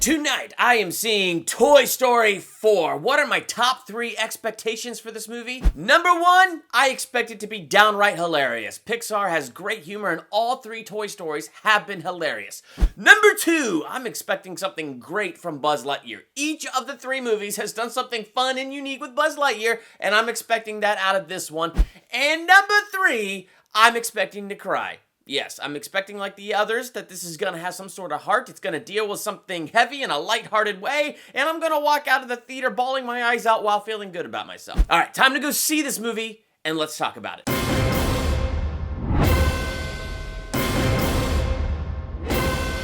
Tonight, I am seeing Toy Story 4. What are my top 3 expectations for this movie? Number 1, I expect it to be downright hilarious. Pixar has great humor and all 3 Toy Stories have been hilarious. Number 2, I'm expecting something great from Buzz Lightyear. Each of the 3 movies has done something fun and unique with Buzz Lightyear, and I'm expecting that out of this one. And number 3, I'm expecting to cry. Yes, I'm expecting, like the others, that this is going to have some sort of heart. It's going to deal with something heavy in a lighthearted way, and I'm going to walk out of the theater bawling my eyes out while feeling good about myself. All right, time to go see this movie, and let's talk about it.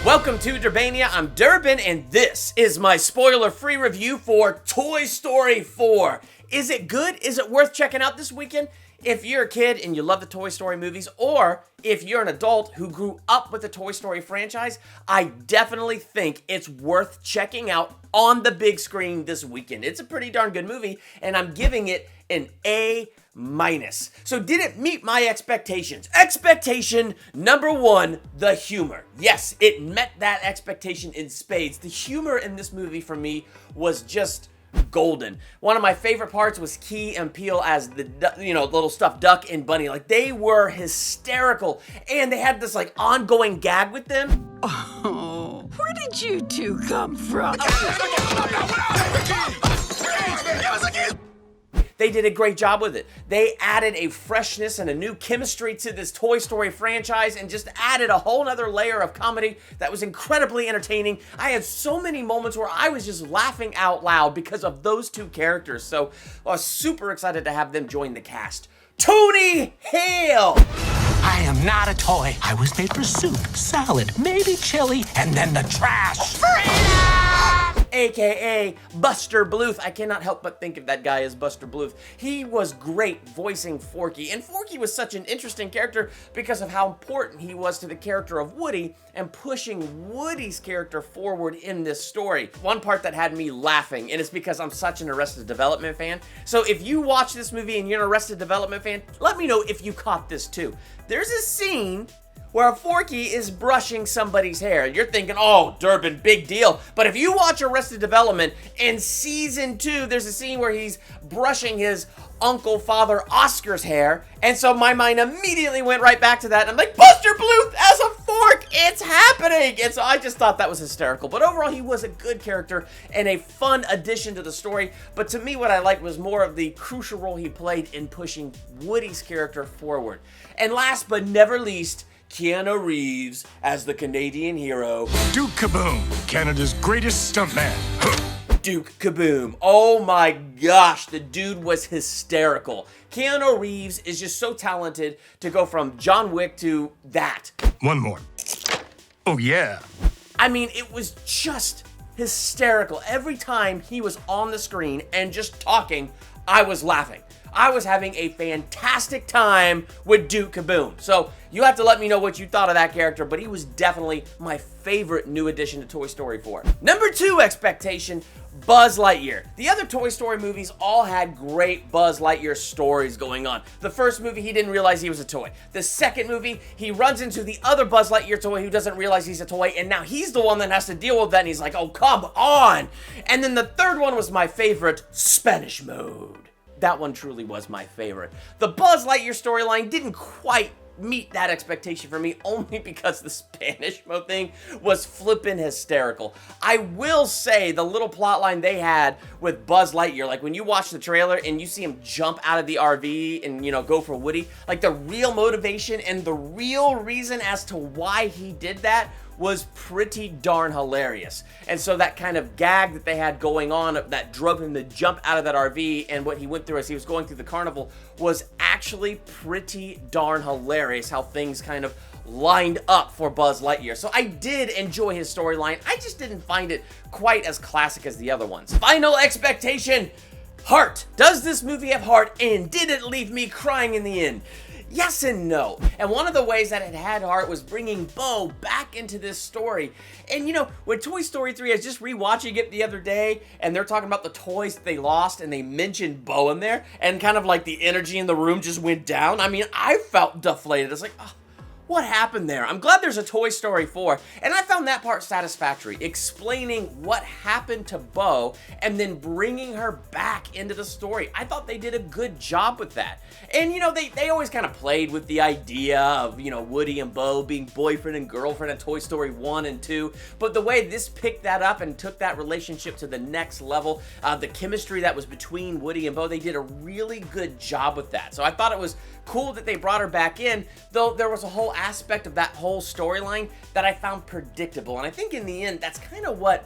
Welcome to Durbania. I'm Durbin, and this is my spoiler-free review for Toy Story 4. Is it good? Is it worth checking out this weekend? If you're a kid and you love the Toy Story movies, or if you're an adult who grew up with the Toy Story franchise, I definitely think it's worth checking out on the big screen this weekend. It's a pretty darn good movie, and I'm giving it an A-. So did it meet my expectations? Expectation number 1, the humor. Yes, it met that expectation in spades. The humor in this movie for me was just golden. One of my favorite parts was Key and Peele as the, little stuffed duck and bunny. Like, they were hysterical, and they had this, ongoing gag with them. Oh, where did you two come from? They did a great job with it. They added a freshness and a new chemistry to this Toy Story franchise and just added a whole nother layer of comedy that was incredibly entertaining. I had so many moments where I was just laughing out loud because of those 2 characters. So I was super excited to have them join the cast. Tony Hale! I am not a toy. I was made for soup, salad, maybe chili, and then the trash. AKA Buster Bluth. I cannot help but think of that guy as Buster Bluth. He was great voicing Forky, and Forky was such an interesting character because of how important he was to the character of Woody and pushing Woody's character forward in this story. One part that had me laughing, and it's because I'm such an Arrested Development fan. So if you watch this movie and you're an Arrested Development fan, let me know if you caught this too. There's a scene where Forky is brushing somebody's hair. You're thinking, oh, Durbin, big deal. But if you watch Arrested Development, in season 2, there's a scene where he's brushing his Uncle Father Oscar's hair. And so my mind immediately went right back to that. And I'm like, Buster Bluth as a fork, it's happening. And so I just thought that was hysterical. But overall, he was a good character and a fun addition to the story. But to me, what I liked was more of the crucial role he played in pushing Woody's character forward. And last but never least, Keanu Reeves as the Canadian hero, Duke Kaboom, Canada's greatest stuntman. Duke Kaboom. Oh my gosh, the dude was hysterical. Keanu Reeves is just so talented to go from John Wick to that. One more. Oh yeah. I mean, it was just hysterical. Every time he was on the screen and just talking, I was laughing. I was having a fantastic time with Duke Kaboom. So you have to let me know what you thought of that character, but he was definitely my favorite new addition to Toy Story 4. Number 2 expectation, Buzz Lightyear. The other Toy Story movies all had great Buzz Lightyear stories going on. The first movie, he didn't realize he was a toy. The second movie, he runs into the other Buzz Lightyear toy who doesn't realize he's a toy, and now he's the one that has to deal with that, and he's like, oh, come on. And then the third one was my favorite, Spanish Mode. That one truly was my favorite. The Buzz Lightyear storyline didn't quite meet that expectation for me, only because the Spanish Mode thing was flippin' hysterical. I will say the little plot line they had with Buzz Lightyear, like when you watch the trailer and you see him jump out of the RV and, go for Woody, like the real motivation and the real reason as to why he did that was pretty darn hilarious. And so that kind of gag that they had going on that drove him to jump out of that RV and what he went through as he was going through the carnival was actually pretty darn hilarious, how things kind of lined up for Buzz Lightyear. So I did enjoy his storyline. I just didn't find it quite as classic as the other ones. Final expectation, heart. Does this movie have heart, and did it leave me crying in the end? Yes and no. And one of the ways that it had heart was bringing Bo back into this story. And when Toy Story 3, I was just rewatching it the other day, and they're talking about the toys that they lost, and they mentioned Bo in there, and kind of like the energy in the room just went down. I mean, I felt deflated. It's like, oh, what happened there? I'm glad there's a Toy Story 4, and I found that part satisfactory, explaining what happened to Bo and then bringing her back into the story. I thought they did a good job with that. And, you know, they always kind of played with the idea of, you know, Woody and Bo being boyfriend and girlfriend in Toy Story 1 and 2, but the way this picked that up and took that relationship to the next level, the chemistry that was between Woody and Bo, they did a really good job with that. So I thought it was cool that they brought her back in, though there was a whole aspect of that whole storyline that I found predictable. And I think in the end, that's kind of what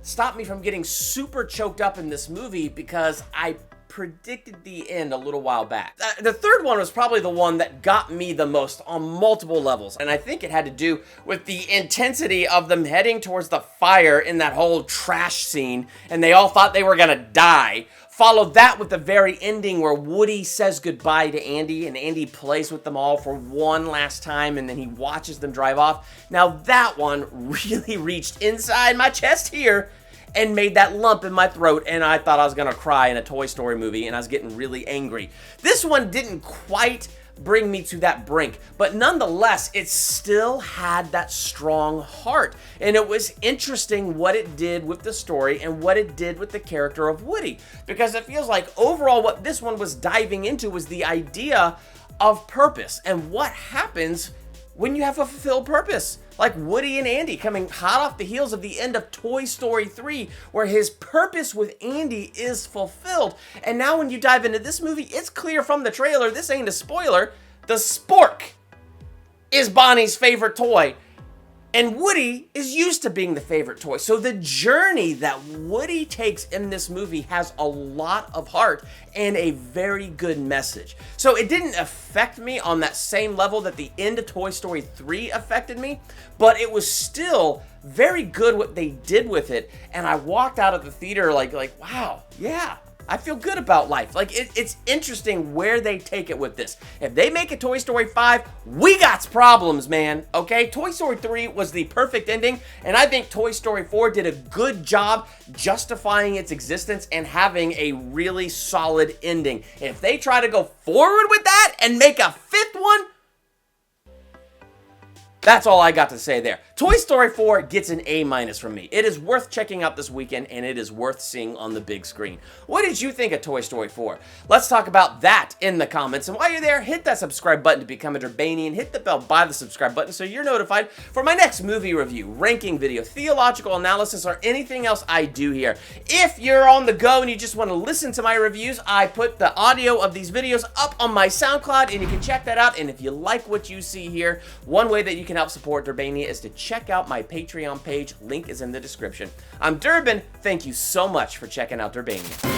stopped me from getting super choked up in this movie, because I predicted the end a little while back. The third one was probably the one that got me the most on multiple levels, and I think it had to do with the intensity of them heading towards the fire in that whole trash scene, and they all thought they were gonna die. Followed that with the very ending where Woody says goodbye to Andy, and Andy plays with them all for one last time, and then he watches them drive off. Now that one really reached inside my chest here and made that lump in my throat, and I thought I was gonna cry in a Toy Story movie, and I was getting really angry. This one didn't quite bring me to that brink, but nonetheless, it still had that strong heart, and it was interesting what it did with the story and what it did with the character of Woody, because it feels like overall what this one was diving into was the idea of purpose and what happens when you have a fulfilled purpose. Like Woody and Andy coming hot off the heels of the end of Toy Story 3, where his purpose with Andy is fulfilled. And now when you dive into this movie, it's clear from the trailer, this ain't a spoiler, the spork is Bonnie's favorite toy. And Woody is used to being the favorite toy. So the journey that Woody takes in this movie has a lot of heart and a very good message. So it didn't affect me on that same level that the end of Toy Story 3 affected me, but it was still very good what they did with it. And I walked out of the theater like wow, yeah, I feel good about life. Like, it's interesting where they take it with this. If they make a Toy Story 5, we got problems, man, okay? Toy Story 3 was the perfect ending, and I think Toy Story 4 did a good job justifying its existence and having a really solid ending. If they try to go forward with that and make a fifth one, that's all I got to say there. Toy Story 4 gets an A- from me. It is worth checking out this weekend, and it is worth seeing on the big screen. What did you think of Toy Story 4? Let's talk about that in the comments. And while you're there, hit that subscribe button to become a Durbanian. Hit the bell by the subscribe button so you're notified for my next movie review, ranking video, theological analysis, or anything else I do here. If you're on the go and you just want to listen to my reviews, I put the audio of these videos up on my SoundCloud, and you can check that out. And if you like what you see here, one way that you can help support Durbania is to check out my Patreon page. Link is in the description. I'm Durbin. Thank you so much for checking out Durbania.